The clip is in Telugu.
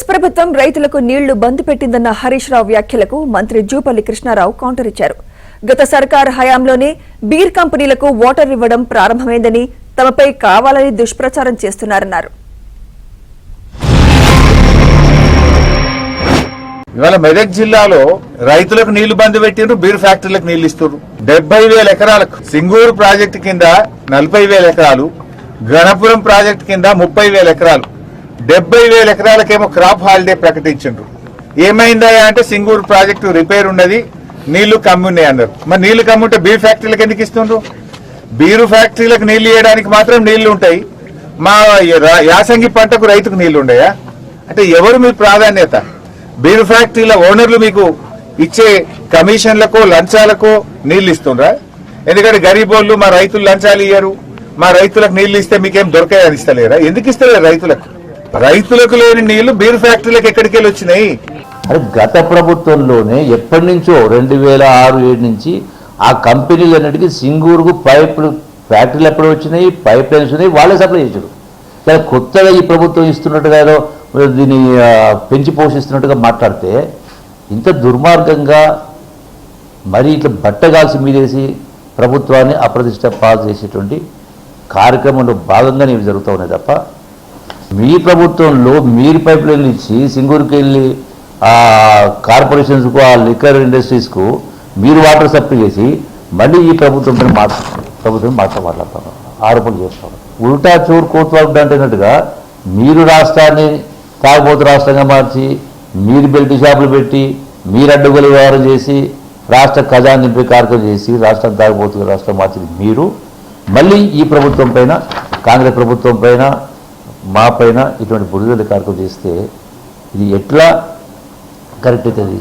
కాంగ్రెస్ ప్రభుత్వం రైతులకు నీళ్లు బంద్ పెట్టిందన్న హరీష్ రావు వ్యాఖ్యలకు మంత్రి జూపల్లి కృష్ణారావు కౌంటర్ ఇచ్చారు. గత సర్కార్ హయాంలోనే బీర్ కంపెనీలకు వాటర్ ఇవ్వడం ప్రారంభమైందని, తమపై కావాలని దుష్ప్రచారం చేస్తున్నారన్నారు. ఇవాళ మెదక్ జిల్లాలో రైతులకు నీళ్లు బంద్ పెట్టిండ్రు, బీర్ ఫ్యాక్టరీలకు నీళ్లు ఇస్తున్నారు. 70,000 ఎకరాలకు సింగూరు ప్రాజెక్టు కింద 40,000 ఎకరాలు, గణపురం ప్రాజెక్టు కింద 30,000 ఎకరాలు, 70,000 ఎకరాలకేమో క్రాప్ హాలిడే ప్రకటించిండ్రు. ఏమైందా అంటే సింగూరు ప్రాజెక్టు రిపేర్ ఉన్నది, నీళ్లు కమ్మున్నాయి అన్నారు. మరి నీళ్లు కమ్ముంటే బీర్ ఫ్యాక్టరీలకు ఎందుకు ఇస్తుండ్రు? బీరు ఫ్యాక్టరీలకు నీళ్లు ఇవ్వడానికి మాత్రం నీళ్లు ఉంటాయి, మా యాసంగి పంటకు రైతుకు నీళ్లు ఉన్నాయా? అంటే ఎవరు మీ ప్రాధాన్యత? బీరు ఫ్యాక్టరీల ఓనర్లు మీకు ఇచ్చే కమిషన్లకో లంచాలకో నీళ్లు ఇస్తుండ్రా? ఎందుకంటే గరీబోళ్ళు మా రైతులు లంచాలు ఇయ్యరు, మా రైతులకు నీళ్లు ఇస్తే మీకేం దొరకాయని ఇస్తలేరా? ఎందుకు ఇస్తలేరు రైతులకు? రైతులకు లేని నీళ్లు బీర్ ఫ్యాక్టరీలకు ఎక్కడికి వెళ్ళి వచ్చినాయి? అది గత ప్రభుత్వంలోనే ఎప్పటి నుంచో 2006-7 నుంచి ఆ కంపెనీలు అన్నిటికీ సింగూరుకు పైపులు ఫ్యాక్టరీలు ఎప్పుడు వచ్చినాయి, పైప్ లైన్స్ ఉన్నాయి, వాళ్ళే సప్లై చేశారు. కానీ కొత్తగా ఈ ప్రభుత్వం ఇస్తున్నట్టుగా ఏదో దీన్ని పెంచి పోషిస్తున్నట్టుగా మాట్లాడితే ఇంత దుర్మార్గంగా మరి ఇట్లా బట్టగాల్సి మీదేసి ప్రభుత్వాన్ని అప్రతిష్ట పాలు చేసేటువంటి కార్యక్రమంలో భాగంగానే ఇవి జరుగుతూ ఉన్నాయి తప్ప, మీ ప్రభుత్వంలో మీరు పైప్ లైన్లు ఇచ్చి సింగూరుకి వెళ్ళి ఆ కార్పొరేషన్స్కు, ఆ లిక్కర్ ఇండస్ట్రీస్కు మీరు వాటర్ సప్లై చేసి మళ్ళీ ఈ ప్రభుత్వం మాట్లాడతాను, ఆరోపణలు చేస్తాను. ఉల్టా చోరు కోతువాడు అంటున్నట్టుగా మీరు రాష్ట్రాన్ని తాగుబోతు రాష్ట్రంగా మార్చి, మీరు బెల్ట్ షాపులు పెట్టి, మీరు అడ్డుగోలు వ్యవహారం చేసి, రాష్ట్ర ఖజానా నింపే కార్యక్రమం చేసి రాష్ట్రం తాగుబోతు రాష్ట్రం మార్చింది మీరు. మళ్ళీ ఈ ప్రభుత్వం పైన, కాంగ్రెస్ ప్రభుత్వం పైన, మా పైన ఇటువంటి బుడిదల కార్యక్రమం చేస్తే ఇది ఎట్లా కరెక్ట్ అవుతుంది?